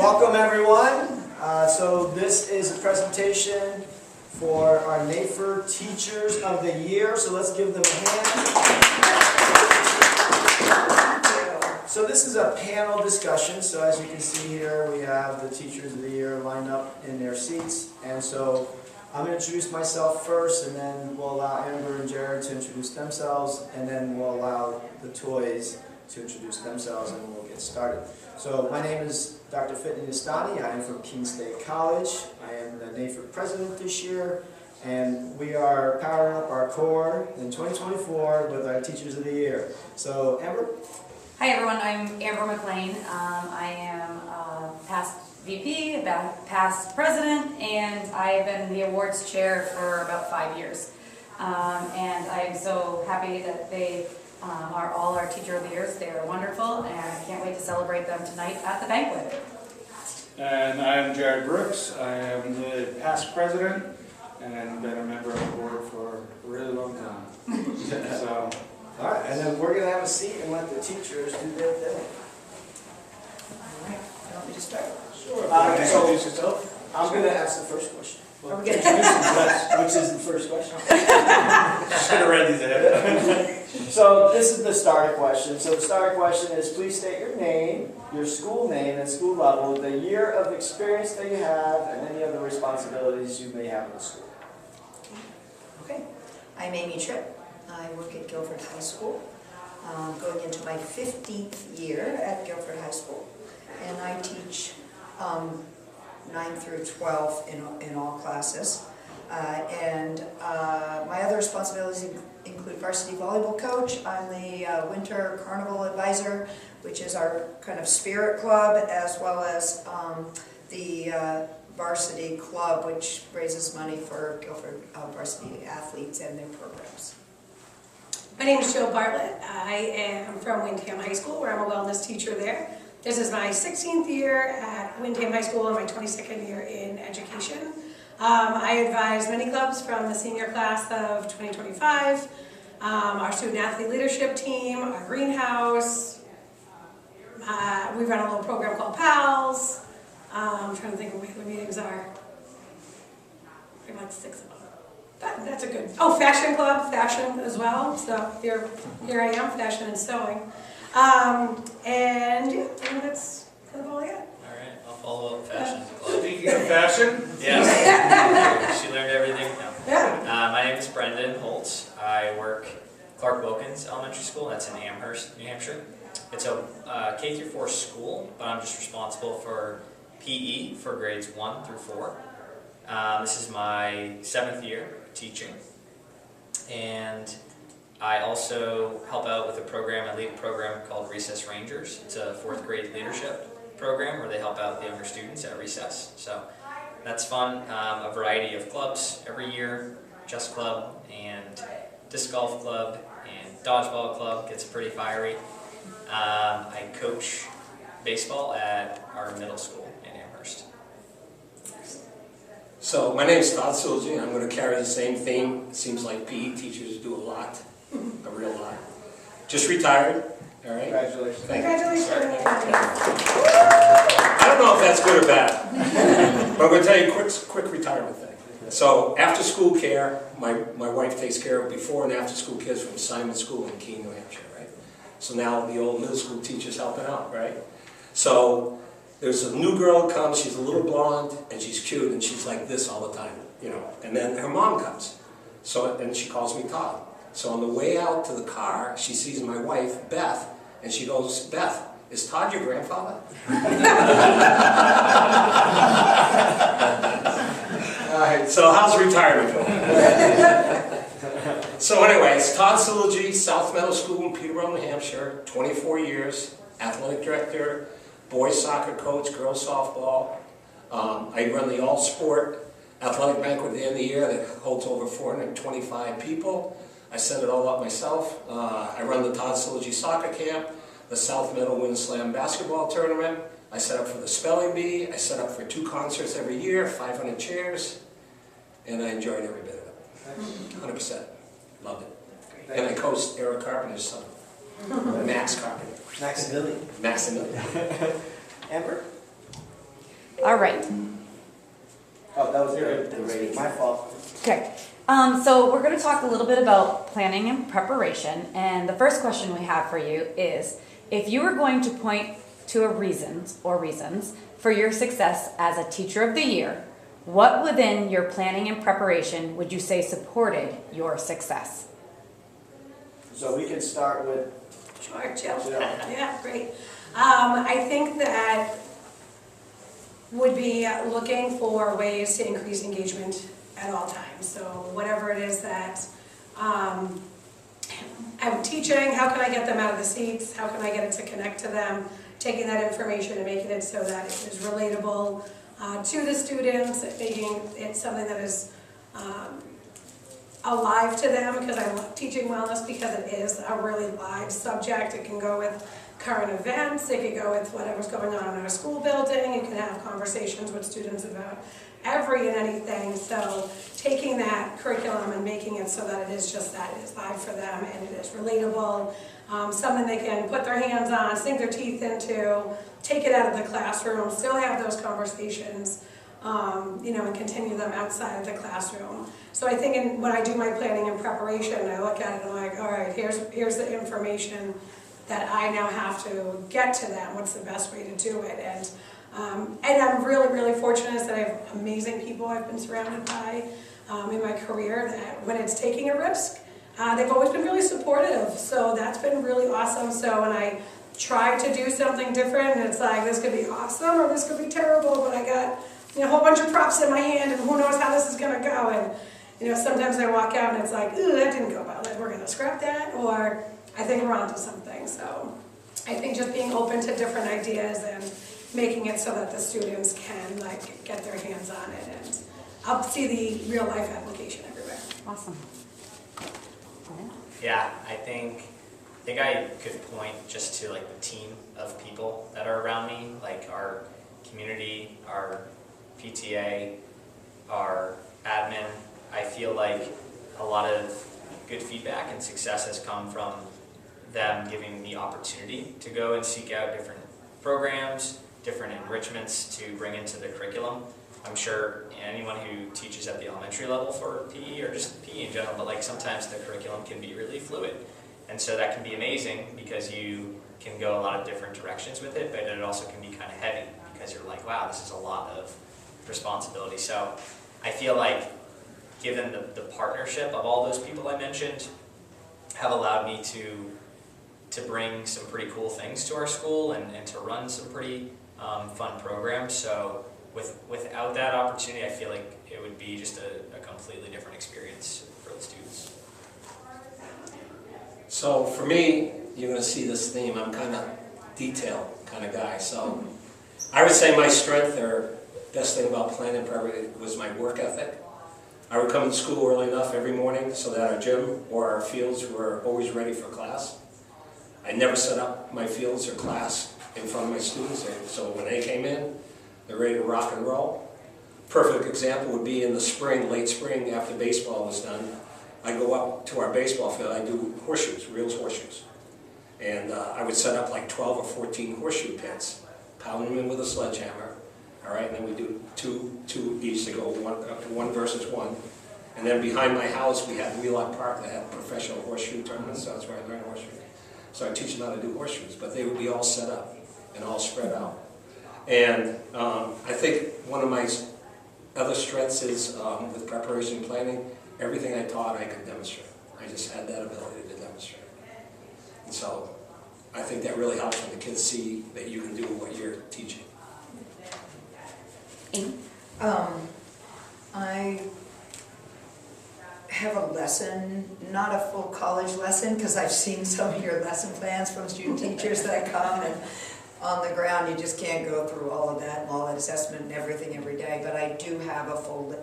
Welcome everyone. So this is a presentation for our NAFER Teachers of the Year. So let's give them a hand. So this is a panel discussion. So as you can see here, we have the Teachers of the Year lined up in their seats. And so I'm going to introduce myself first, and then we'll allow Amber and Jared to introduce themselves, and then we'll allow the toys to introduce themselves, and we'll get started. So my name is Dr. Fitney Nastani. I am from Keene State College. I am the NAFER president this year, and we are powering up our core in 2024 with our Teachers of the Year. So Amber? Hi everyone, I'm Amber McLean. I am past VP, past president, and I've been the awards chair for about 5 years. And I'm so happy that they are all our Teacher of the Years. They are wonderful, and I can't wait to celebrate them tonight at the banquet. And I'm Jared Brooks. I am the past president and been a member of the board for a really long time. So, All right, and then we're going to have a seat and let the teachers do their thing. All right, you want me to start? Sure. introduce yourself. I'm going to ask the first question. Are we going to introduce them? Which is the first question? Should have read these ahead. So this is the starter question. So the starter question is, please state your name, your school name and school level, the year of experience that you have, and any other responsibilities you may have in the school. Okay, I'm Amy Tripp. I work at Guilford High School, going into my 15th year at Guilford High School, and I teach 9 through 12 in all classes. My other responsibilities include varsity volleyball coach. I'm the winter carnival advisor, which is our kind of spirit club, as well as the varsity club, which raises money for Guilford varsity athletes and their programs. My name is Jill Bartlett. I am from Windham High School, where I'm a wellness teacher there. This is my 16th year at Windham High School and my 22nd year in education. I advise many clubs from the senior class of 2025, our student athlete leadership team, our greenhouse. We run a little program called PALS. I'm trying to think of what the meetings are. Pretty much 6 of them. That's a good, fashion club, fashion as well. So here I am, fashion and sewing. And yeah, I think that's kind of all I got. Alright, I'll follow up fashion club. Speaking of fashion, Yes. She learned everything. No. Yeah. My name is Brendan Holtz. I work Clark Wilkins Elementary School. That's in Amherst, New Hampshire. It's a K through 4 school, but I'm just responsible for PE for grades 1 through 4. This is my 7th year teaching, and I also help out with a program, I lead a program called Recess Rangers. It's a 4th grade leadership program where they help out the younger students at recess. So that's fun. A variety of clubs every year, chess club and disc golf club and dodgeball club gets pretty fiery. I coach baseball at our middle school in Amherst. So my name is Todd Silgi. I'm going to carry the same theme. It seems like PE teachers do a lot, a real lot. Just retired, all right? Congratulations. Thank you. Congratulations. I don't know if that's good or bad, but I'm going to tell you a quick retirement thing. So after school care, my wife takes care of before and after school kids from Simon School in Keene, New Hampshire, right? So now the old middle school teacher's helping out, right? So there's a new girl comes, she's a little blonde, and she's cute, and she's like this all the time, you know. And then her mom comes, and she calls me Todd. So on the way out to the car, she sees my wife, Beth, and she goes, Beth, is Todd your grandfather? All right, so how's retirement going? So anyways, Todd Silgi, South Meadow School in Peterborough, New Hampshire, 24 years, athletic director, boys soccer coach, girls softball. I run the all-sport athletic banquet at the end of the year that holds over 425 people. I set it all up myself. I run the Todd Silgi soccer camp, the South Meadow Wind Slam basketball tournament. I set up for the spelling bee. I set up for 2 concerts every year, 500 chairs, and I enjoyed every bit of it. 100%. Loved it. And I coached Eric Carpenter's son, Max Carpenter. Maximilian. Maximilian. Amber? All right. Oh, that was the rating, my fault. Okay. So we're going to talk a little bit about planning and preparation. And the first question we have for you is, if you were going to point to a reasons for your success as a teacher of the year, what within your planning and preparation would you say supported your success? So we can start with Sure, Jill. Jill. Yeah, great. I think that would be looking for ways to increase engagement at all times. So whatever it is that I'm teaching, how can I get them out of the seats? How can I get it to connect to them? Taking that information and making it so that it is relatable to the students, making it something that is alive to them, because I love teaching wellness because it is a really live subject. It can go with current events, it can go with whatever's going on in our school building, you can have conversations with students about every and anything. So taking that curriculum and making it so that it is just that, it is live for them and it is relatable, something they can put their hands on, sink their teeth into, take it out of the classroom, still have those conversations, and continue them outside of the classroom. So I think when I do my planning and preparation, I look at it and I'm like, all right, here's the information that I now have to get to them. What's the best way to do it? And I'm really, really fortunate that I have amazing people I've been surrounded by in my career that when it's taking a risk, they've always been really supportive. So that's been really awesome. So when I try to do something different and it's like, this could be awesome or this could be terrible, but I got a whole bunch of props in my hand and who knows how this is gonna go. And sometimes I walk out and it's like, ooh, that didn't go well. We're gonna scrap that, or I think we're onto something. So I think just being open to different ideas and making it so that the students can get their hands on it, and I'll see the real life application everywhere. Awesome. Yeah, I think I could point just to the team of people that are around me, like our community, our PTA, our admin. I feel like a lot of good feedback and success has come from them giving me the opportunity to go and seek out different programs, different enrichments to bring into the curriculum. I'm sure anyone who teaches at the elementary level for PE, or just PE in general, but sometimes the curriculum can be really fluid. And so that can be amazing because you can go a lot of different directions with it, but it also can be kind of heavy because you're like, wow, this is a lot of responsibility. So I feel like given the partnership of all those people I mentioned have allowed me to bring some pretty cool things to our school and to run some pretty fun programs. So without that opportunity, I feel like it would be just a completely different experience for the students. So for me, you're going to see this theme. I'm kind of detail kind of guy. So I would say my strength, or best thing about planning probably, was my work ethic. I would come to school early enough every morning so that our gym or our fields were always ready for class. I never set up my fields or class in front of my students, so when they came in, they're ready to rock and roll. Perfect example would be in the spring, late spring, after baseball was done. I go up to our baseball field, I do horseshoes, reels horseshoes. And I would set up 12 or 14 horseshoe pits, pound them in with a sledgehammer. All right, and then we do two each to go one versus one. And then behind my house, we had Wheelock Park that had professional horseshoe tournaments, so that's where I learned horseshoe. So I teach them how to do horseshoes, but they would be all set up and all spread out. And I think one of my other strengths is with preparation and planning, everything I taught I could demonstrate. I just had that ability to demonstrate. And so I think that really helps when the kids see that you can do what you're teaching. I have a lesson, not a full college lesson, because I've seen some of your lesson plans from student teachers that come, and on the ground you just can't go through all of that and all that assessment and everything every day, but I do have a full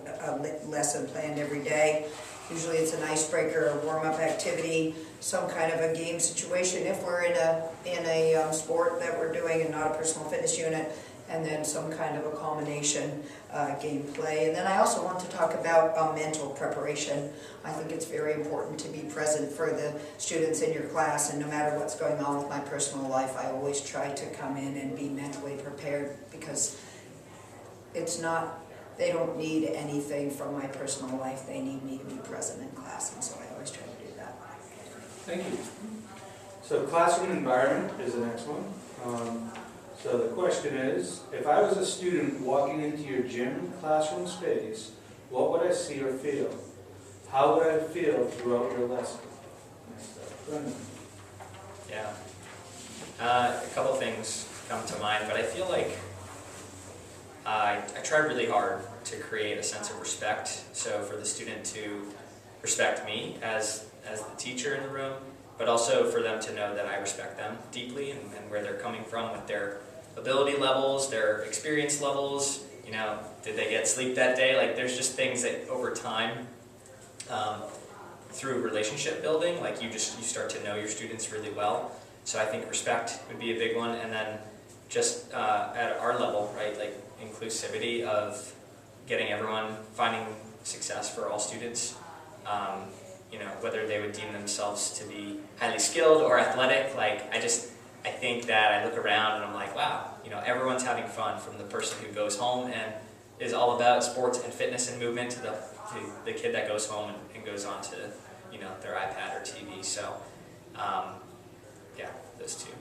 lesson planned every day. Usually it's an icebreaker, a warm-up activity, some kind of a game situation if we're in a sport that we're doing and not a personal fitness unit, and then some kind of a culmination gameplay. And then I also want to talk about mental preparation. I think it's very important to be present for the students in your class, and no matter what's going on with my personal life, I always try to come in and be mentally prepared, because it's not, they don't need anything from my personal life, they need me to be present in class, and so I always try to do that. Thank you. So classroom environment is the next one. So the question is, if I was a student walking into your gym classroom space, what would I see or feel? How would I feel throughout your lesson? Brendan. Yeah. A couple things come to mind, but I feel like I tried really hard to create a sense of respect. So for the student to respect me as the teacher in the room, but also for them to know that I respect them deeply and where they're coming from with their ability levels, their experience levels. You know, did they get sleep that day? Like, there's just things that over time, through relationship building, like you start to know your students really well. So I think respect would be a big one, and then just at our level, right, like inclusivity of getting everyone, finding success for all students. You know, whether they would deem themselves to be highly skilled or athletic, like I think that I look around and I'm like, wow, you know, everyone's having fun, from the person who goes home and is all about sports and fitness and movement to the kid that goes home and goes on to, you know, their iPad or TV. So, yeah, those two.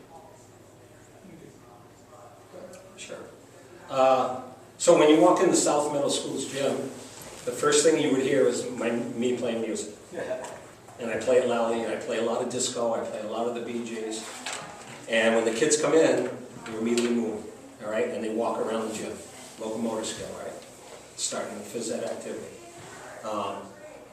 Sure. So when you walk into South Middle School's gym, the first thing you would hear is me playing music. And I play it loudly, I play a lot of disco, I play a lot of the Bee Gees. And when the kids come in, you immediately move, all right? And they walk around the gym, locomotor skill, right? Starting the phys ed activity.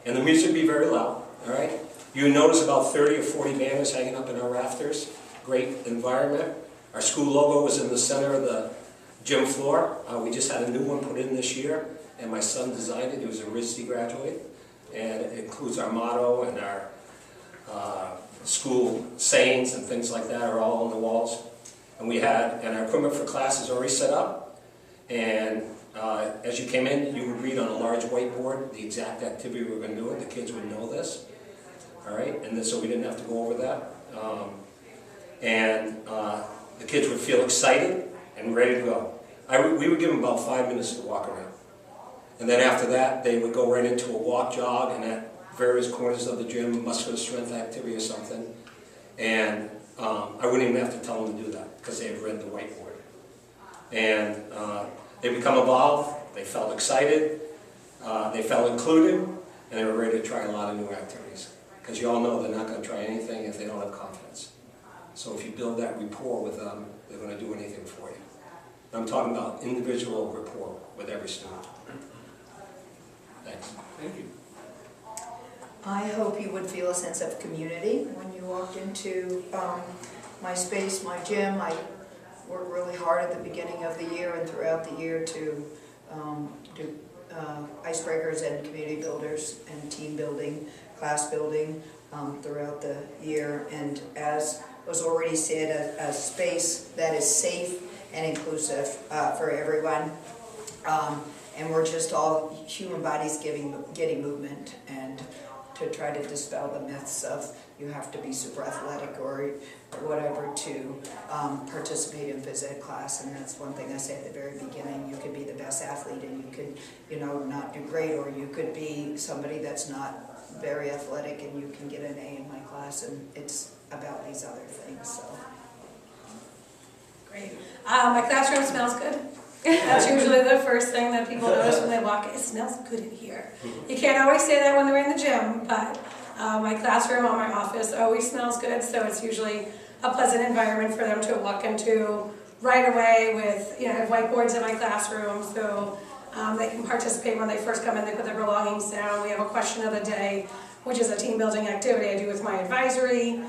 And the music would be very loud, all right? You notice about 30 or 40 banners hanging up in our rafters. Great environment. Our school logo was in the center of the gym floor. We just had a new one put in this year, and my son designed it. He was a RISD graduate. And it includes our motto and our school sayings and things like that are all on the walls. And our equipment for class is already set up. And as you came in, you would read on a large whiteboard the exact activity we were going to do. The kids would know this, all right? And then, so we didn't have to go over that. The kids would feel excited and ready to go. We would give them about 5 minutes to walk around. And then after that, they would go right into a walk, jog, and at various corners of the gym, muscular strength activity or something. And I wouldn't even have to tell them to do that, because they had read the whiteboard. And they become involved, they felt excited, they felt included, and they were ready to try a lot of new activities. Because you all know they're not going to try anything if they don't have confidence. So if you build that rapport with them, they're going to do anything for you. I'm talking about individual rapport with every student. Thanks. Thank you. I hope you would feel a sense of community when you walked into my space, my gym. I worked really hard at the beginning of the year and throughout the year to do icebreakers and community builders and team building, class building throughout the year. And as was already said, a space that is safe and inclusive for everyone. And we're just all human bodies getting movement, and to try to dispel the myths of you have to be super athletic or whatever to participate in phys ed class. And that's one thing I say at the very beginning. You could be the best athlete and you could, you know, not do great, or you could be somebody that's not very athletic and you can get an A in my class, and it's about these other things. So. Great. My classroom smells good. That's usually the first thing that people notice when they walk in. It smells good in here. You can't always say that when they're in the gym, but my classroom or my office always smells good, so it's usually a pleasant environment for them to walk into right away with, you know, I have whiteboards in my classroom, so they can participate when they first come in. They put their belongings down. We have a question of the day, which is a team building activity I do with my advisory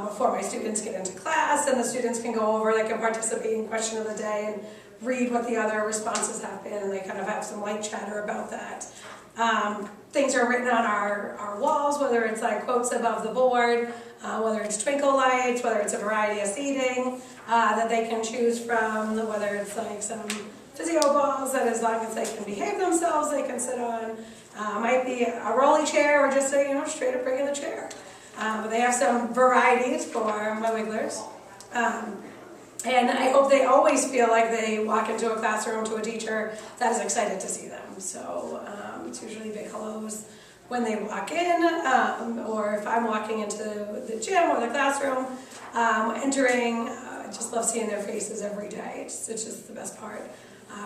before my students get into class, and the students can go over, they can participate in question of the day and read what the other responses have been, and they kind of have some light chatter about that. Things are written on our walls, whether it's like quotes above the board, whether it's twinkle lights, whether it's a variety of seating that they can choose from, whether it's like some physio balls that as long as they can behave themselves, they can sit on. Might be a rolly chair or just a, you know, straight up regular chair. But they have some varieties for my wigglers. And I hope they always feel like they walk into a classroom to a teacher that is excited to see them. So it's usually big hellos when they walk in, or if I'm walking into the gym or the classroom, entering. I just love seeing their faces every day. It's just the best part.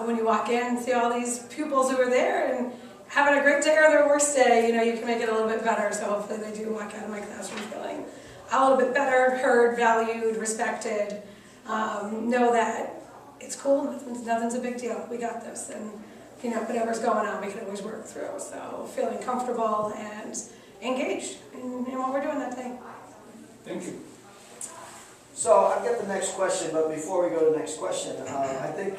When you walk in, see all these pupils who are there and having a great day or their worst day, you know, you can make it a little bit better. So hopefully they do walk out of my classroom feeling a little bit better, heard, valued, respected. Know that it's cool, nothing's a big deal, we got this, and you know, whatever's going on, we can always work through. So feeling comfortable and engaged in what we're doing that day. Thank you. So I've got the next question, but before we go to the next question, I think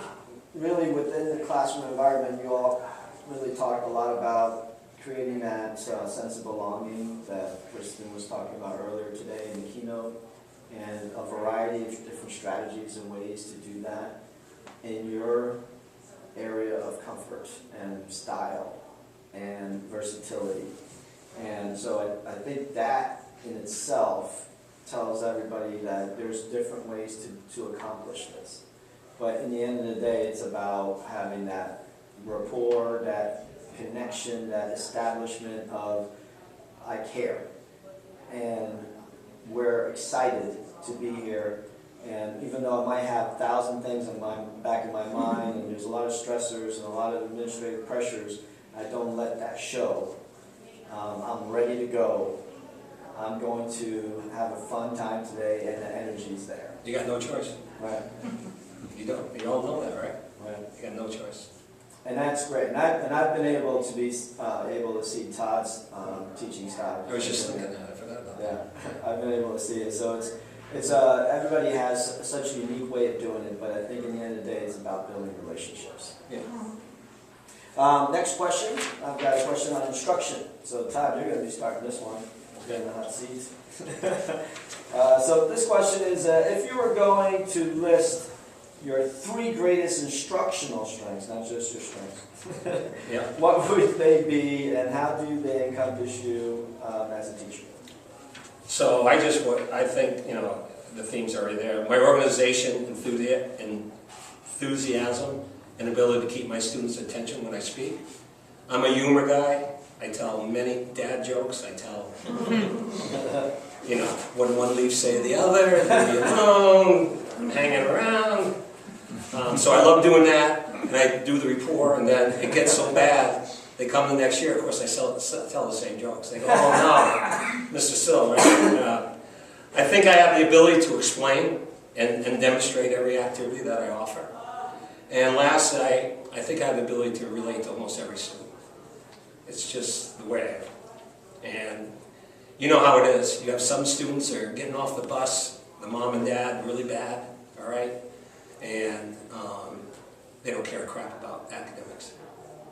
really within the classroom environment, you all really talked a lot about creating that sense of belonging that Kristen was talking about earlier today in the keynote, and a variety of different strategies and ways to do that in your area of comfort and style and versatility. And so I think that in itself tells everybody that there's different ways to accomplish this. But in the end of the day, it's about having that rapport, that connection, that establishment of I care. And we're excited to be here. And even though I might have 1,000 things in my back of my mind, and there's a lot of stressors and a lot of administrative pressures, I don't let that show. I'm ready to go. I'm going to have a fun time today, and the energy's there. You got no choice. Right. You don't. You all know that, right? Right. You got no choice. And that's great. And I've been able to be able to see Todd's teaching style. I was just thinking that. I forgot about that. Yeah, I've been able to see it. So it's everybody has such a unique way of doing it, but I think in the end of the day, it's about building relationships. Yeah. Next question. I've got a question on instruction. So Todd, you're going to be starting this one. Getting the hot seat. So this question is, if you were going to list your 3 greatest instructional strengths, not just your strengths, Yeah. what would they be, and how do they encompass you as a teacher? So I think, you know, the theme's already there. My organization, enthusiasm, and ability to keep my students' attention when I speak. I'm a humor guy. I tell many dad jokes. I tell, you know, when one leaves, say the other, leave me alone, I'm hanging around. So I love doing that, and I do the rapport, and then it gets so bad, they come the next year, of course, I tell the same jokes. They go, oh no, Mr. Sill, right? I think I have the ability to explain and demonstrate every activity that I offer. And last, I think I have the ability to relate to almost every student. It's just the way I am. And you know how it is. You have some students that are getting off the bus, the mom and dad, really bad, all right? And they don't care a crap about academics.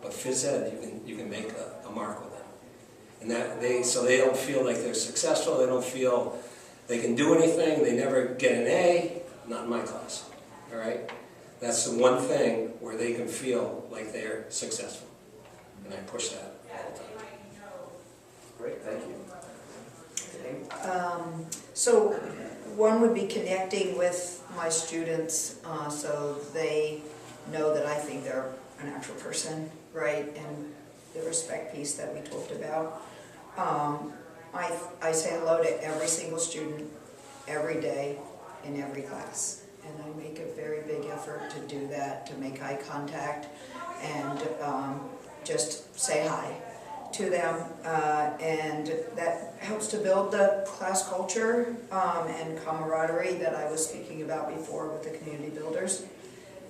But phys ed, you can make a mark with them. And so they don't feel like they're successful, they don't feel they can do anything, they never get an A, not in my class, all right? That's the one thing where they can feel like they're successful. And I push that all the time. Great, thank you. So one would be connecting with my students so they know that I think they're an actual person, right? And the respect piece that we talked about. I say hello to every single student every day in every class. And I make a very big effort to do that, to make eye contact and just say hi to them. And that helps to build the class culture and camaraderie that I was speaking about before with the community builders.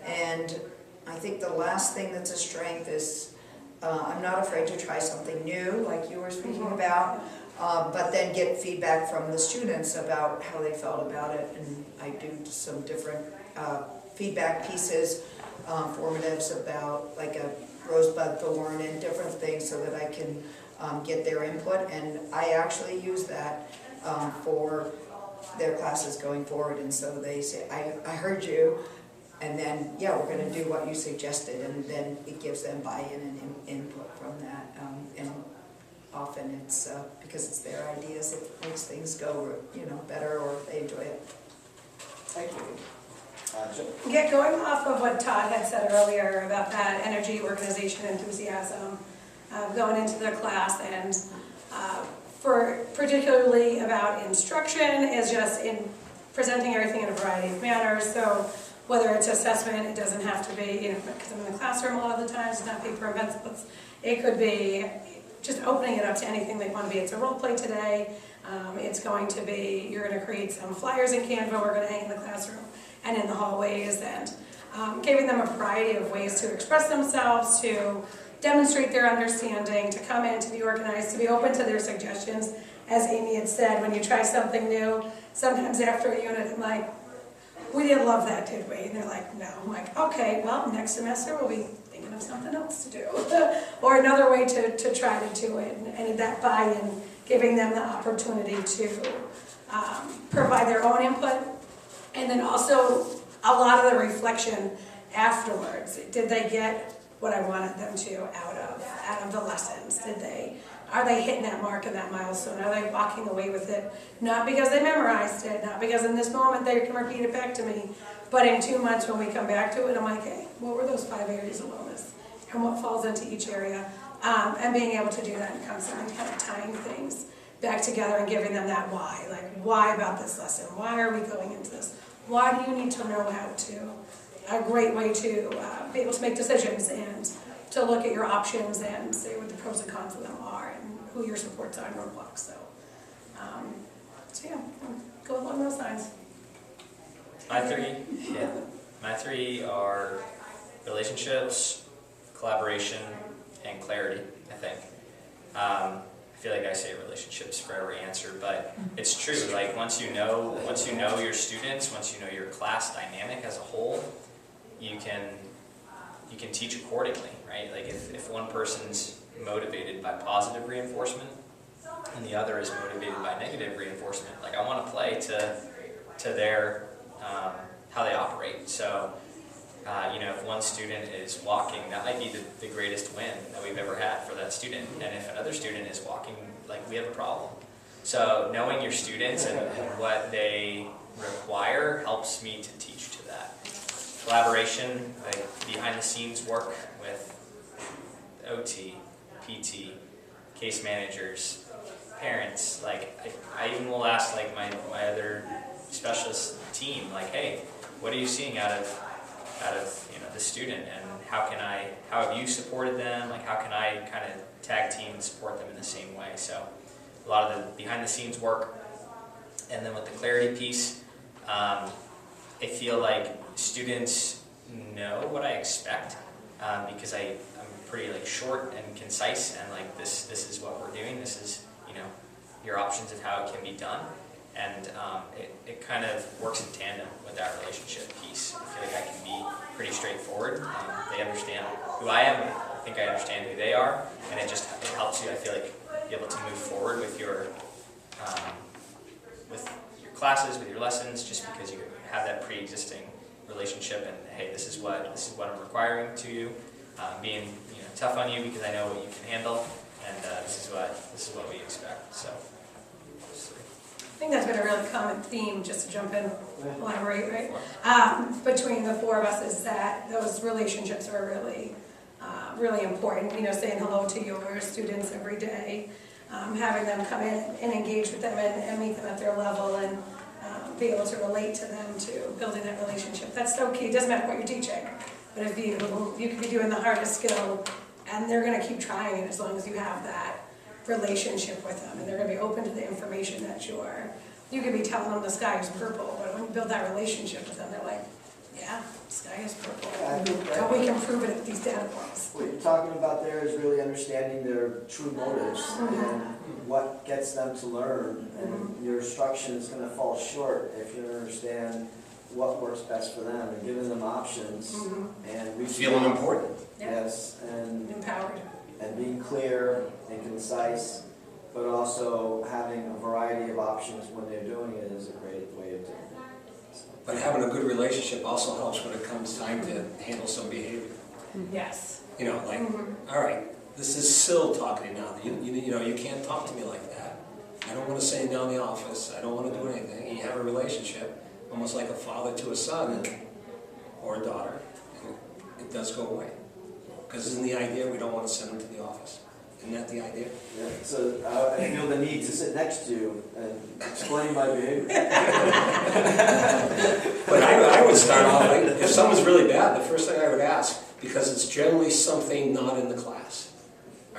And I think the last thing that's a strength is I'm not afraid to try something new, like you were speaking about, but then get feedback from the students about how they felt about it. And I do some different feedback pieces, formatives about like a rosebud thorn and different things so that I can get their input. And I actually use that for their classes going forward. And so they say, I heard you. And then, yeah, we're going to do what you suggested, and then it gives them buy-in and input from that. And often it's because it's their ideas, it makes things go, better, or they enjoy it. Thank you. Going off of what Todd had said earlier about that energy, organization, enthusiasm, going into the class, and for particularly about instruction is just in presenting everything in a variety of manners. So whether it's assessment, it doesn't have to be, because I'm in the classroom a lot of the times, it's not paper and pencils. It could be just opening it up to anything they want to be. It's a role play today. It's going to be, you're going to create some flyers in Canva, we're going to hang in the classroom and in the hallways, and giving them a variety of ways to express themselves, to demonstrate their understanding, to come in, to be organized, to be open to their suggestions. As Amy had said, when you try something new, sometimes after a unit, I'm like, we didn't love that, did we? And they're like, no. I'm like, okay, well, next semester we'll be thinking of something else to do. Or another way to try to do it. And that buy-in, giving them the opportunity to provide their own input. And then also a lot of the reflection afterwards. Did they get what I wanted them to out of the lessons? Are they hitting that mark and that milestone? Are they walking away with it? Not because they memorized it, not because in this moment they can repeat it back to me, but in 2 months when we come back to it, I'm like, hey, what were those 5 areas of wellness? And what falls into each area? And being able to do that and constantly kind of tying things back together and giving them that why. Like, why about this lesson? Why are we going into this? Why do you need to know how to? A great way to be able to make decisions and to look at your options and say what the pros and cons of them are and who your supports are and roadblocks. So yeah, go along those lines. My three are relationships, collaboration, and clarity, I think. I feel like I say relationships for every answer, but it's true. Like once you know your students, once you know your class dynamic as a whole, you can teach accordingly, right? Like if one person's motivated by positive reinforcement and the other is motivated by negative reinforcement, like I want to play to their how they operate. So if one student is walking, that might be the greatest win that we've ever had for that student. And if another student is walking, like we have a problem. So knowing your students and what they require helps me to teach to that. Collaboration, like behind the scenes work with OT, PT, case managers, parents. Like I even will ask like my other specialist team, like, hey, what are you seeing out of the student, and how have you supported them? Like how can I kind of tag team and support them in the same way? So a lot of the behind the scenes work, and then with the clarity piece, I feel like students know what I expect because I'm pretty like short and concise, and like this is what we're doing. This is your options of how it can be done. And it kind of works in tandem with that relationship piece. I feel like I can be pretty straightforward. They understand who I am. I think I understand who they are, and it helps you. I feel like be able to move forward with your classes, with your lessons, just because you have that pre-existing relationship. And hey, this is what I'm requiring to you. Being tough on you because I know what you can handle, and this is what we expect. So. I think that's been a really common theme, just to jump in, elaborate, right? Between the four of us is that those relationships are really, really important. Saying hello to your students every day, having them come in and engage with them and meet them at their level, and be able to relate to them, to building that relationship. That's so key. It doesn't matter what you're teaching, but if you could be doing the hardest skill, and they're going to keep trying it as long as you have that relationship with them, and they're going to be open to the information that you could be telling them the sky is purple, but when you build that relationship with them, they're like, yeah, the sky is purple. I think that But we can prove it at these data points. what you're talking about there is really understanding their true motives and what gets them to learn. And your instruction is going to fall short if you don't understand what works best for them, and giving them options and reaching Feeling out. important. Yes, and Empowered. being clear and concise, but also having a variety of options when they're doing it is a great way of doing it. So. But having a good relationship also helps when it comes time to handle some behavior. Yes. All right, this is Sil talking now. You can't talk to me like that. I don't want to send you down the office. I don't want to do anything. You have a relationship, almost like a father to a son. And or a daughter, and it does go away. Because isn't the idea we don't want to send them to the office? Isn't that the idea? Yeah, so I feel the need to sit next to you and explain my behavior. But I would start off, like, if someone's really bad, the first thing I would ask, because it's generally something not in the class.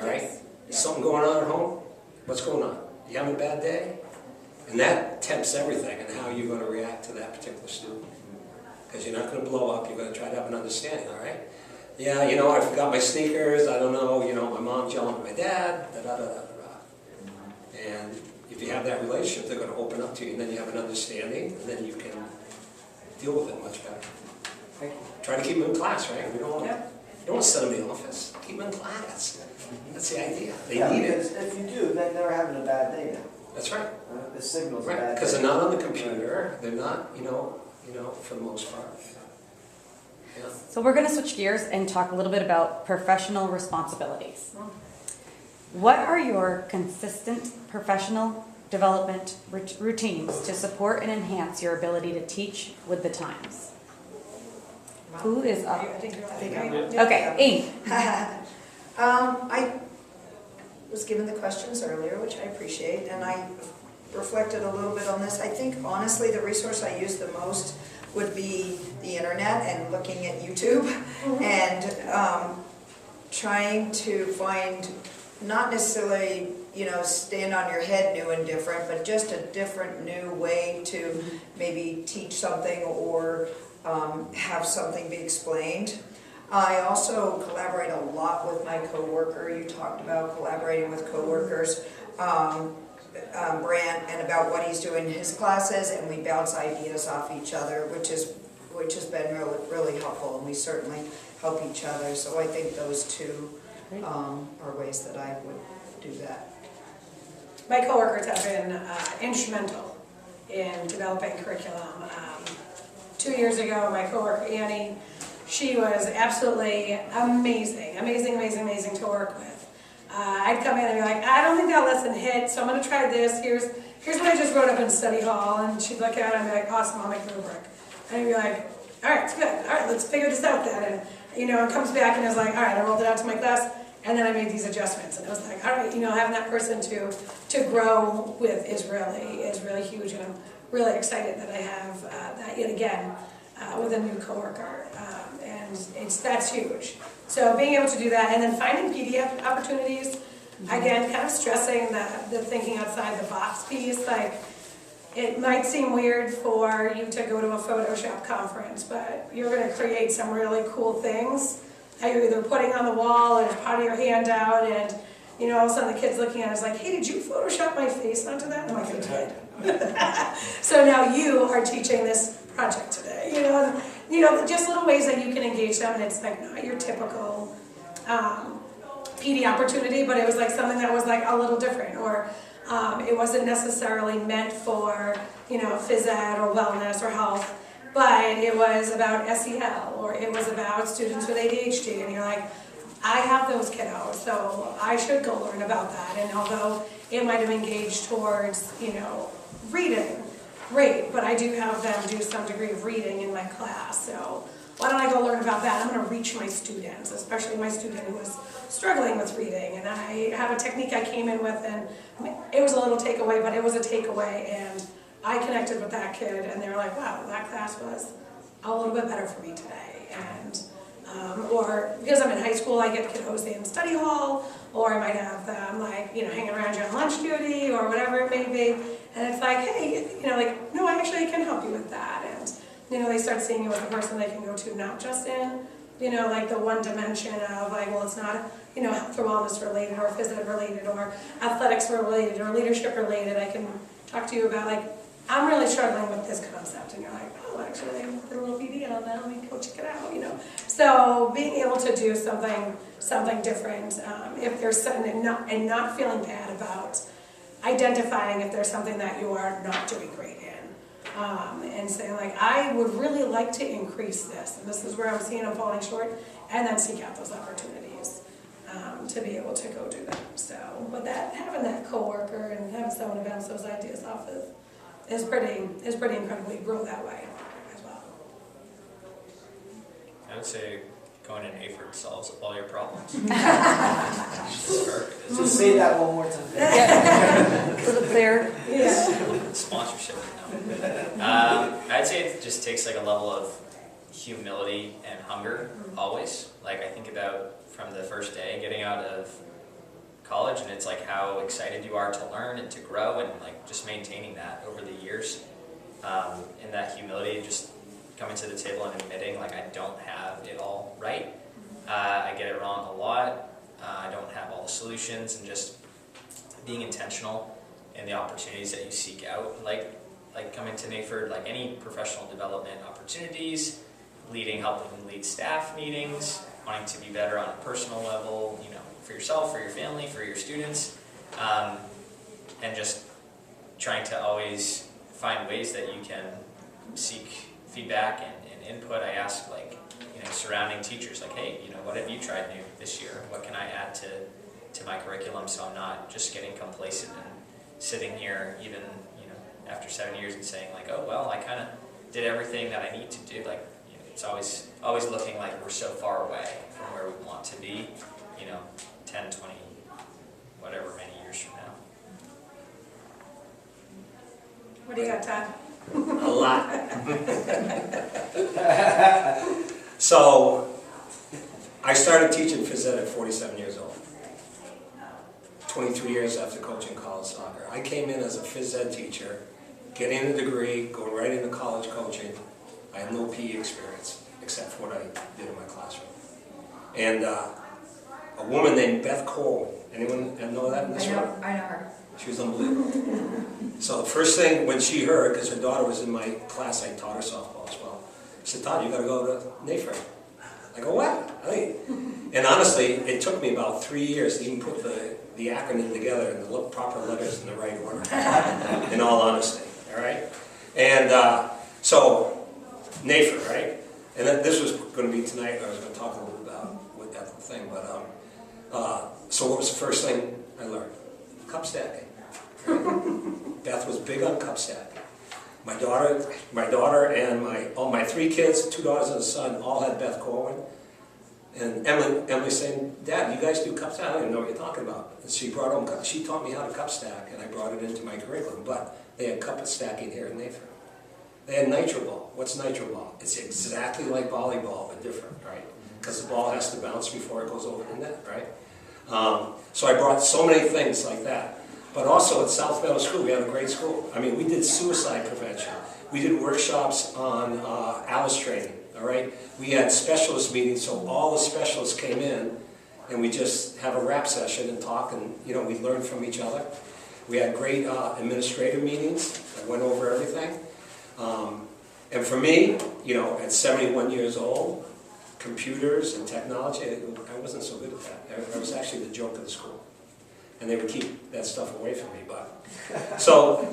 All right? Is something going on at home? What's going on? You having a bad day? And that tempts everything and how you're going to react to that particular student. Because you're not going to blow up, you're going to try to have an understanding, all right? Yeah, you know, I forgot my sneakers, I don't know, you know, my mom's yelling at my dad, da-da-da-da-da. And if you have that relationship, they're going to open up to you, and then you have an understanding, and then you can deal with it much better. Try to keep them in class, right? We don't want to send them to the office. Keep them in class. That's the idea. They need it. Because if you do, then they're having a bad day now. That's right. The signal's a Right, bad because day. they're not on the computer. They're not, you know, for the most part. Yeah. So we're going to switch gears and talk a little bit about professional responsibilities. What are your consistent professional development routines to support and enhance your ability to teach with the times? Who is up? I think you're I think right. I'm- Yeah. Okay, Amy. I was given the questions earlier, which I appreciate, and I reflected a little bit on this. I think honestly the resource I use the most would be the internet and looking at YouTube and trying to find, not necessarily, you know, stand on your head new and different, but just a different new way to maybe teach something or have something be explained. I also collaborate a lot with my coworker. You talked about collaborating with coworkers, Brant, and about what he's doing in his classes, and we bounce ideas off each other, which has been really helpful, and we certainly help each other. So I think those two are ways that I would do that. My coworkers have been instrumental in developing curriculum. 2 years ago, my coworker Annie, she was absolutely amazing to work with. I'd come in and be like, I don't think that lesson hit, so I'm going to try this. Here's what I just wrote up in study hall, and she'd look at it and be like, awesome, I'll make the rubric. And I'd be like, all right, it's good. All right, let's figure this out then. And it comes back and is like, all right, I rolled it out to my class. And then I made these adjustments, and I was like, all right, having that person to grow with is really huge, and I'm really excited that I have that yet again with a new coworker, and that's huge. So being able to do that, and then finding PDF opportunities, again, kind of stressing the thinking outside the box piece. Like, it might seem weird for you to go to a Photoshop conference, but you're going to create some really cool things that you're either putting on the wall as part of your handout, and all of a sudden the kid's looking at it, it's like, hey, did you Photoshop my face onto that? And I'm like, I did. So now you are teaching this project today. Just little ways that you can engage them, and it's like not your typical PD opportunity, but it was like something that was like a little different, or it wasn't necessarily meant for phys ed or wellness or health. But it was about SEL, or it was about students with ADHD, and you're like, I have those kiddos, so I should go learn about that. And although it might have engaged towards, reading, great, but I do have them do some degree of reading in my class, so why don't I go learn about that? I'm going to reach my students, especially my student who was struggling with reading. And I have a technique I came in with, and it was a little takeaway, but it was a takeaway, and I connected with that kid, and they were like, wow, that class was a little bit better for me today. And or because I'm in high school, I get kiddos in study hall, or I might have them hanging around you on lunch duty or whatever it may be. And it's like, hey, no, I actually can help you with that. And they start seeing you as a person they can go to, not just in the one dimension of well, it's not health or wellness related, or phys ed related, or athletics related, or leadership related. I can talk to you about I'm really struggling with this concept, and you're like, oh, actually, I put a little PD on that, let me go check it out, So being able to do something different, if there's something, and not feeling bad about identifying if there's something that you are not doing great in, and saying I would really like to increase this, and this is where I'm seeing I'm falling short, and then seek out those opportunities to be able to go do that. So, but having that coworker and having someone to bounce those ideas off of is pretty incredible. You grow that way as well. would say going to NAFERD solves all your problems. Perfect. Just say that one more time. A little clearer. Sponsorship. No. I'd say it just takes like a level of humility and hunger always. Like I think about from the first day getting out of college, and it's like how excited you are to learn and to grow, and like just maintaining that over the years. And that humility, just coming to the table and admitting like I don't have it all right. I get it wrong a lot. I don't have all the solutions, and just being intentional in the opportunities that you seek out, like coming to NAFERD, like any professional development opportunities, helping lead staff meetings, wanting to be better on a personal level, you know, for yourself, for your family, for your students, and just trying to always find ways that you can seek feedback and input. I ask, like, you know, surrounding teachers, like, hey, you know, what have you tried new this year? What can I add to my curriculum so I'm not just getting complacent and sitting here even, you know, after 7 years and saying like, oh, well, I kind of did everything that I need to do. Like, you know, it's always looking like we're so far away from where we want to be, you know, 10, 20, whatever many years from now. What do you got, Todd? A lot. So, I started teaching phys ed at 47 years old. 23 years after coaching college soccer. I came in as a phys ed teacher, getting a degree, going right into college coaching. I have no PE experience, except for what I did in my classroom. And a woman named Beth Cole, anyone know that in this room? I know her. She was unbelievable. So the first thing when she heard, because her daughter was in my class, I taught her softball as well. She said, Todd, you got to go to NAFERD. I go, what? And honestly, it took me about 3 years to even put the acronym together and the proper letters in the right order, in all honesty, all right? And so, NAFERD, right? And then this was going to be tonight, I was going to talk a little bit about what that thing, but, so what was the first thing I learned? Cup stacking. Right? Beth was big on cup stacking. My daughter and all my 3 kids, 2 daughters and a son, all had Beth Corwin. And Emily saying, Dad, you guys do cup stacking? I don't even know what you're talking about. And she taught me how to cup stack, and I brought it into my curriculum. But they had cup stacking here in NAFERD. They had nitro ball. What's nitro ball? It's exactly like volleyball, but different, right? Because the ball has to bounce before it goes over the net, right? So I brought so many things like that. But also at South Meadow School, we have a great school. I mean, we did suicide prevention. We did workshops on ALICE training, all right? We had specialist meetings, so all the specialists came in, and we just have a rap session and talk, and, you know, we learned from each other. We had great administrative meetings that went over everything. And for me, you know, at 71 years old, computers and technology, I wasn't so good at that. I was actually the joke of the school. And they would keep that stuff away from me. But so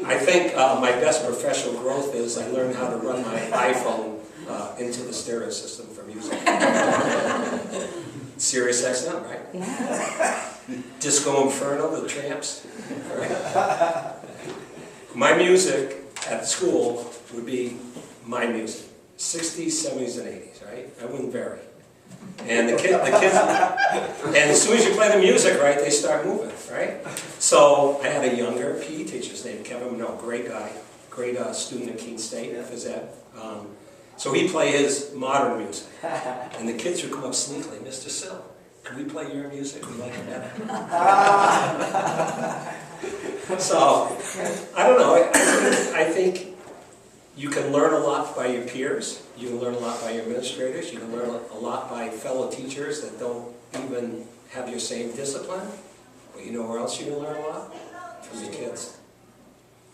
I think my best professional growth is I learned how to run my iPhone into the stereo system for music. Sirius XM, right? Yeah. Disco Inferno, the Tramps. Right? My music at school would be my music. 60s, 70s, and 80s, right? I wouldn't vary. And the kids, and as soon as you play the music, right, they start moving, right? So I had a younger PE teacher named Kevin Minot, great guy, great student at Keene State, phys ed. So he'd play his modern music, and the kids would come up sneakily, Mr. Sill, can we play your music? We like it better. So, I don't know, I think you can learn a lot by your peers, you can learn a lot by your administrators, you can learn a lot by fellow teachers that don't even have your same discipline. But you know where else you can learn a lot? From your kids.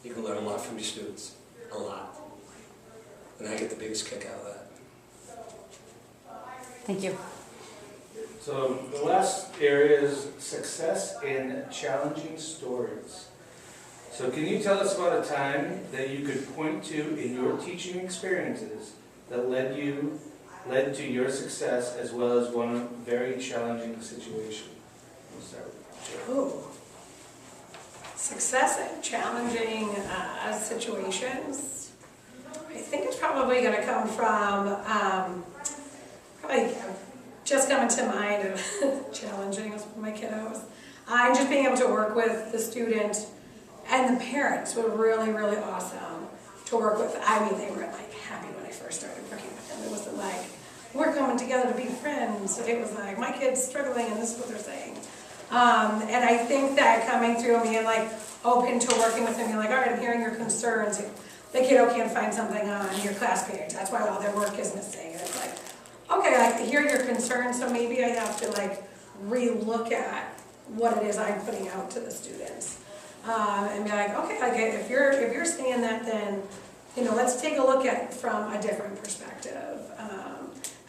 You can learn a lot from your students. A lot. And I get the biggest kick out of that. Thank you. So the last area is success in challenging stories. So can you tell us about a time that you could point to in your teaching experiences that led to your success, as well as one very challenging situation? We'll start with Joe. Ooh. Success in challenging situations. I think it's probably going to come from like, just coming to mind of challenging with my kiddos. I'm just being able to work with the student and the parents were really, really awesome to work with. I mean, they were like happy when I first started working with them. It wasn't like, we're coming together to be friends. It was like, my kid's struggling and this is what they're saying. And I think that coming through and being like open to working with them, you're like, all right, I'm hearing your concerns. The kiddo can't find something on your class page. That's why all their work is missing. And it's like, okay, I hear your concerns, so maybe I have to like re-look at what it is I'm putting out to the students. And be like, okay, like if you're saying that, then, you know, let's take a look at it from a different perspective.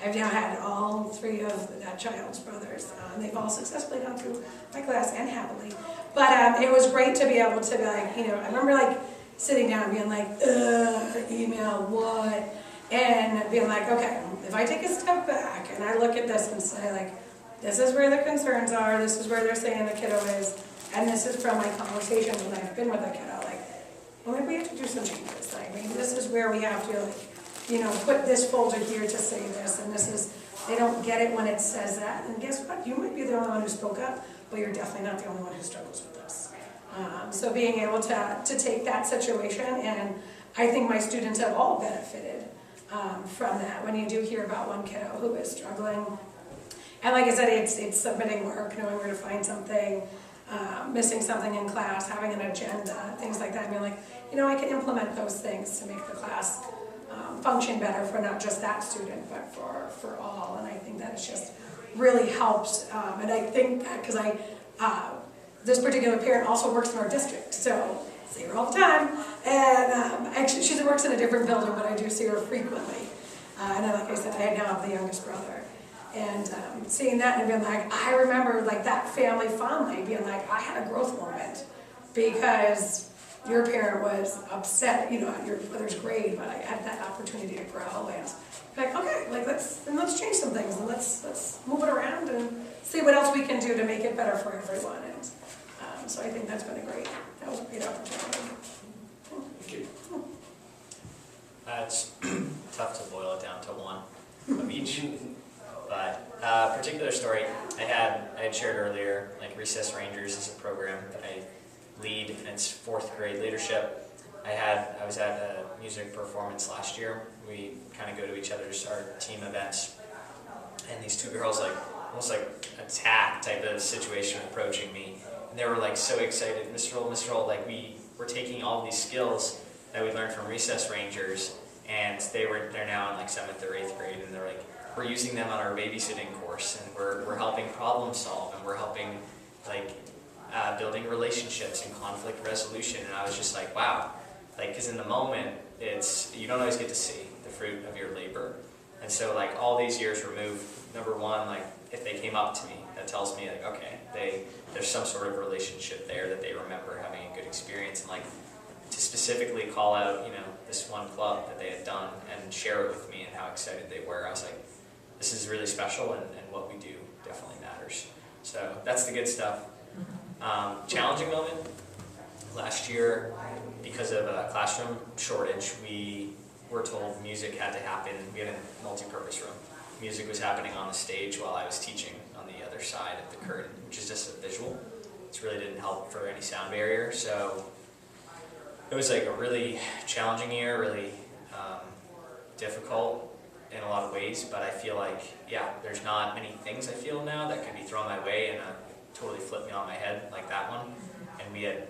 I've now had all 3 of that child's brothers. They've all successfully gone through my class and happily. But it was great to be able to be like, you know, I remember like sitting down and being like, email, what? And being like, okay, if I take a step back and I look at this and say like, this is where the concerns are, this is where they're saying the kiddo is, and this is from my conversations when I've been with a kiddo, like, well, maybe we have to do some changes. Like, maybe this is where we have to, like, you know, put this folder here to say this, and this is, they don't get it when it says that. And guess what? You might be the only one who spoke up, but you're definitely not the only one who struggles with this. So being able to take that situation, and I think my students have all benefited from that. When you do hear about one kiddo who is struggling, and like I said, it's submitting work, knowing where to find something, missing something in class, having an agenda, things like that. I mean, like, you know, I can implement those things to make the class function better for not just that student, but for all. And I think that it's just really helps. And I think that because this particular parent also works in our district, so I see her all the time. And actually, she works in a different building, but I do see her frequently. And like I said, I now have the youngest brother. And seeing that and being like, I remember like that family fondly being like, I had a growth moment because your parent was upset, you know, at your brother's grade, but I had that opportunity to grow and like, okay, like let's change some things and let's move it around and see what else we can do to make it better for everyone. And so I think that was a great opportunity. Thank you. It's tough to boil it down to one of each. But particular story I had shared earlier, like Recess Rangers is a program that I lead, and it's 4th grade leadership. I was at a music performance last year. We kind of go to each other's our team events, and these 2 girls like almost like attack type of situation approaching me, and they were like so excited, Mr. Roll, like we were taking all these skills that we learned from Recess Rangers, and they're now in like 7th or 8th grade, and they're like, we're using them on our babysitting course, and we're helping problem solve, and we're helping like building relationships and conflict resolution. And I was just like, wow, like because in the moment you don't always get to see the fruit of your labor. And so like all these years removed, number one, like if they came up to me, that tells me like, okay, there's some sort of relationship there that they remember having a good experience, and like to specifically call out, you know, this one club that they had done and share it with me and how excited they were. I was like, this is really special, and what we do definitely matters. So that's the good stuff. Challenging moment. Last year, because of a classroom shortage, we were told music had to happen. We had a multi-purpose room. Music was happening on the stage while I was teaching on the other side of the curtain, which is just a visual. It really didn't help for any sound barrier. So it was like a really challenging year, really difficult in a lot of ways, but I feel like, yeah, there's not many things I feel now that can be thrown my way and totally flip me on my head like that one. And we had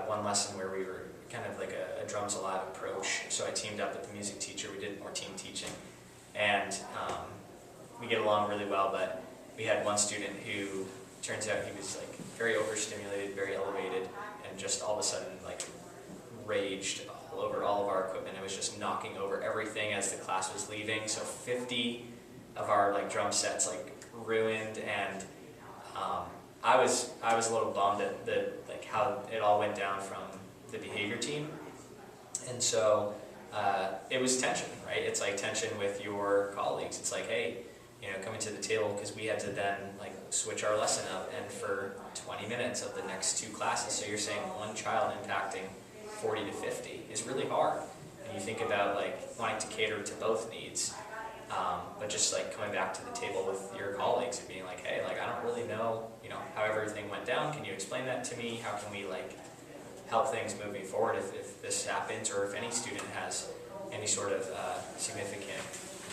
one lesson where we were kind of like a drums alive approach. So I teamed up with the music teacher. We did more team teaching, and we get along really well. But we had one student who turns out he was like very overstimulated, very elevated, and just all of a sudden like raged all over all of our equipment. It was just knocking over everything as the class was leaving. So 50 of our like drum sets like ruined, and I was a little bummed at like how it all went down from the behavior team. And so it was tension, right? It's like tension with your colleagues. It's like, hey, you know, coming to the table, because we had to then like switch our lesson up, and for 20 minutes of the next 2 classes. So you're saying one child impacting 40 to 50 is really hard. And you think about like wanting to cater to both needs. But just like coming back to the table with your colleagues and being like, hey, like I don't really know, how everything went down. Can you explain that to me? How can we like help things moving forward if this happens, or if any student has any sort of significant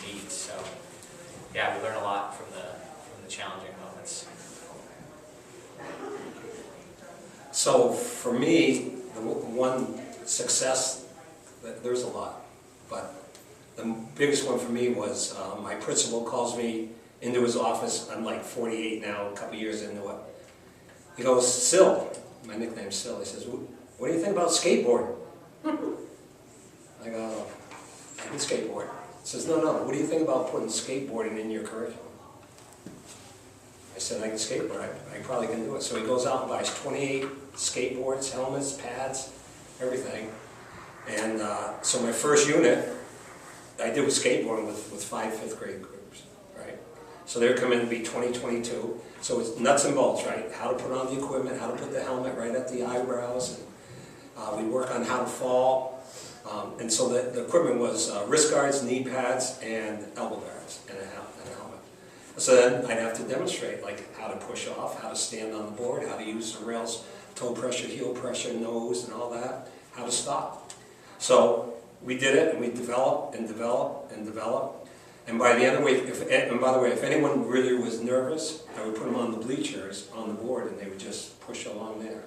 needs? So yeah, we learn a lot from the challenging moments. So for me, the one success, there's a lot, but the biggest one for me was my principal calls me into his office. I'm like 48 now, a couple years into it. He goes, Sil, my nickname's Sil, he says, what do you think about skateboarding? I go, I can skateboard. He says, no, what do you think about putting skateboarding in your curriculum? I said, I can skateboard, I probably can do it. So he goes out and buys 28 skateboards, helmets, pads, everything. And so my first unit, I did with skateboarding with 5 fifth grade groups, right? So they're coming to be 2022. So it's nuts and bolts, right? How to put on the equipment, how to put the helmet right at the eyebrows. And we work on how to fall. And so the equipment was wrist guards, knee pads, and elbow guards, and a helmet. So then I'd have to demonstrate like how to push off, how to stand on the board, how to use the rails, toe pressure, heel pressure, nose, and all that, how to stop. So we did it, and we developed and developed and developed. And by the end of the week, and by the way, if anyone really was nervous, I would put them on the bleachers on the board, and they would just push along there.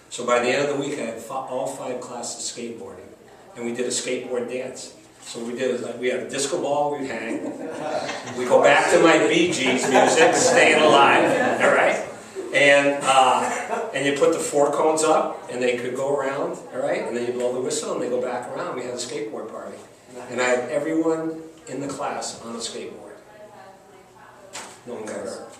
So by the end of the week, I had all 5 classes skateboarding, and we did a skateboard dance. So what we did is like we had a disco ball we'd hang. We go back to my Bee Gees music, Staying Alive, all right? And you put the 4 cones up, and they could go around, all right? And then you blow the whistle, and they go back around. We had a skateboard party. And I had everyone in the class on a skateboard. No one got hurt.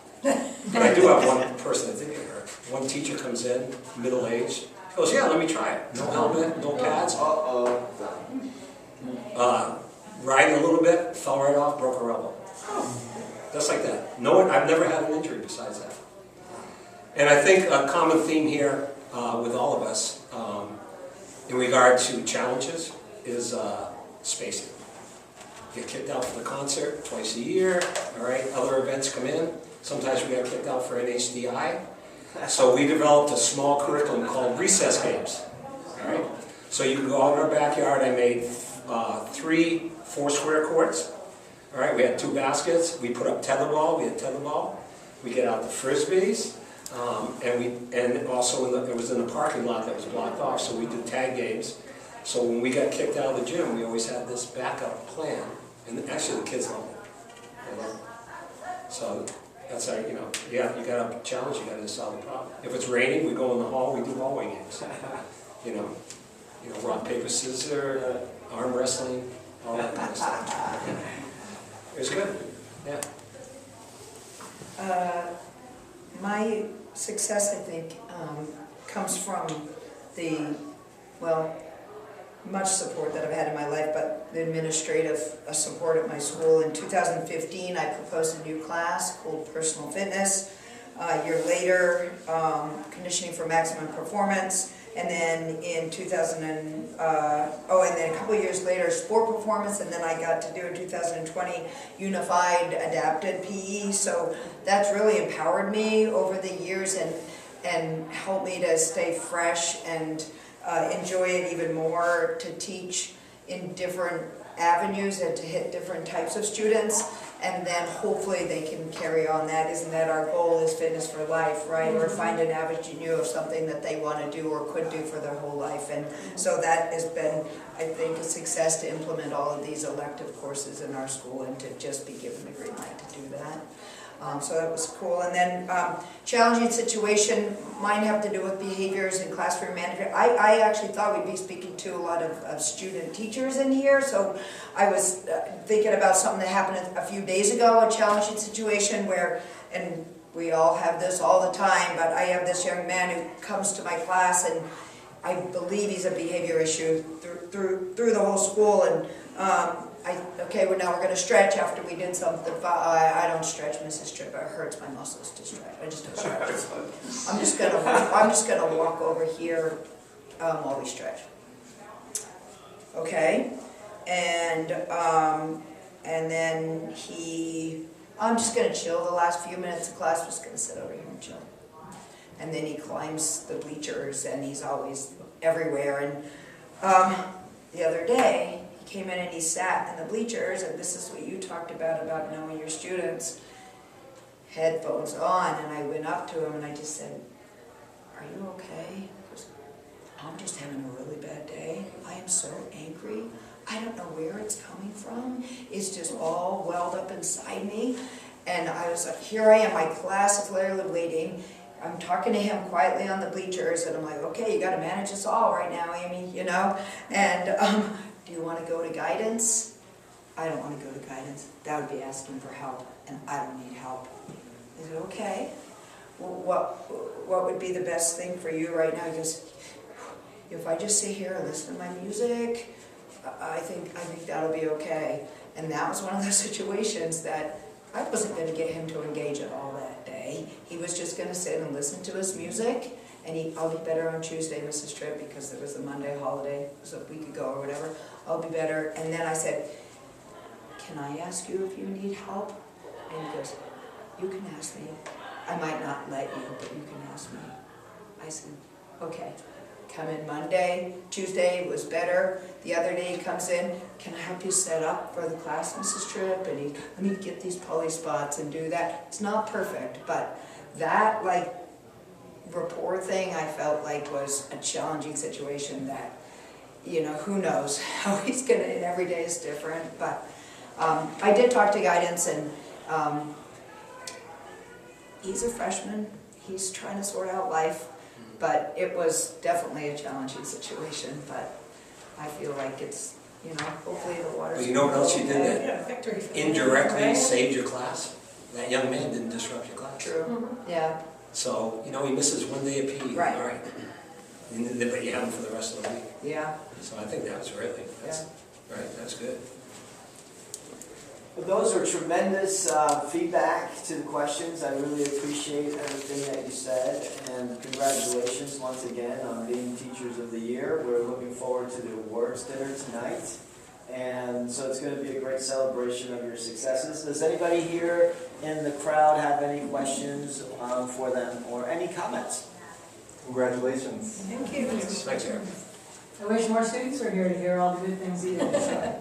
But I do have one person that did get hurt. One teacher comes in, middle-aged, goes, yeah, let me try it. No helmet, no pads. Riding a little bit, fell right off, broke her elbow. Just like that. I've never had an injury besides that. And I think a common theme here with all of us in regard to challenges is spacing. Get kicked out for the concert twice a year, all right? Other events come in. Sometimes we got kicked out for NHDI. So we developed a small curriculum called recess games, all right? So you can go out in our backyard. I made 3 4-square courts, all right? We had 2 baskets. We put up tetherball. We had tetherball. We get out the frisbees. And also it was in the parking lot that was blocked off, so we did tag games. So when we got kicked out of the gym, we always had this backup plan, and actually the kids loved it. So that's how, you got a challenge, you got to solve the problem. If it's raining, we go in the hall, we do hallway games. Rock, paper, scissors, arm wrestling, all that kind of stuff. It was good, yeah. My success, I think, comes from the, much support that I've had in my life, but the administrative support at my school. In 2015, I proposed a new class called Personal Fitness. A year later, Conditioning for Maximum Performance. And then in and then a couple of years later, Sport Performance, and then I got to do in 2020 Unified Adapted PE. So that's really empowered me over the years and helped me to stay fresh and enjoy it even more, to teach in different avenues and to hit different types of students, and then hopefully they can carry on that. Isn't that our goal, is fitness for life, right? Or find an avenue of something that they want to do or could do for their whole life. And so that has been, I think, a success to implement all of these elective courses in our school and to just be given the green light to do that. So that was cool. And then challenging situation, mine have to do with behaviors and classroom management. I actually thought we'd be speaking to a lot of student teachers in here, so I was thinking about something that happened a few days ago, a challenging situation where, and we all have this all the time, but I have this young man who comes to my class, and I believe he's a behavior issue through the whole school, and okay, well now we're going to stretch after we did something. I don't stretch, Mrs. Tripp. It hurts my muscles to stretch. I just don't stretch. I'm just gonna walk over here while we stretch. Okay, and And then I'm just gonna chill the last few minutes of class, just gonna sit over here and chill. And then he climbs the bleachers and he's always everywhere. And the other day, he came in and he sat in the bleachers, and this is what you talked about knowing your students, headphones on, and I went up to him and I just said, "Are you okay?" He goes, "I'm just having a really bad day. I am so angry. I don't know where it's coming from. It's just all welled up inside me." And I was like, here I am, my class is literally waiting. I'm talking to him quietly on the bleachers, and I'm like, okay, you gotta manage us all right now, Amy, you know? And do you wanna go to guidance? I don't wanna go to guidance. That would be asking for help, and I don't need help. I said, okay. Well, what would be the best thing for you right now? He goes, if I just sit here and listen to my music, I think that'll be okay. And that was one of those situations that I wasn't going to get him to engage at all that day. He was just going to sit and listen to his music, and I'll be better on Tuesday, Mrs. Tripp, because it was the Monday holiday, it was a week ago or whatever. I'll be better. And then I said, can I ask you if you need help? And he goes, you can ask me. I might not let you, but you can ask me. I said, okay. Come in Monday, Tuesday was better. The other day he comes in, can I help you set up for the class, Mrs. Tripp? And let me get these poly spots and do that. It's not perfect, but that rapport thing I felt like was a challenging situation that, who knows how he's gonna, and every day is different. But I did talk to guidance, and he's a freshman. He's trying to sort out life. But it was definitely a challenging situation, but I feel like it's, hopefully the water's... Well, you know what else you did that Yeah, victory for them. indirectly Right? saved your class? That young man didn't disrupt your class. True, yeah. So, he misses one day of PE. Right. All right. But you have him for the rest of the week. Yeah, So I think that was really, right, that's good. Well, those are tremendous feedback to the questions. I really appreciate everything that you said, and congratulations once again on being Teachers of the Year. We're looking forward to the awards dinner tonight, and so it's going to be a great celebration of your successes. Does anybody here in the crowd have any questions for them or any comments? Congratulations. Thank you. Thanks, Eric. I wish more students were here to hear all the good things you did.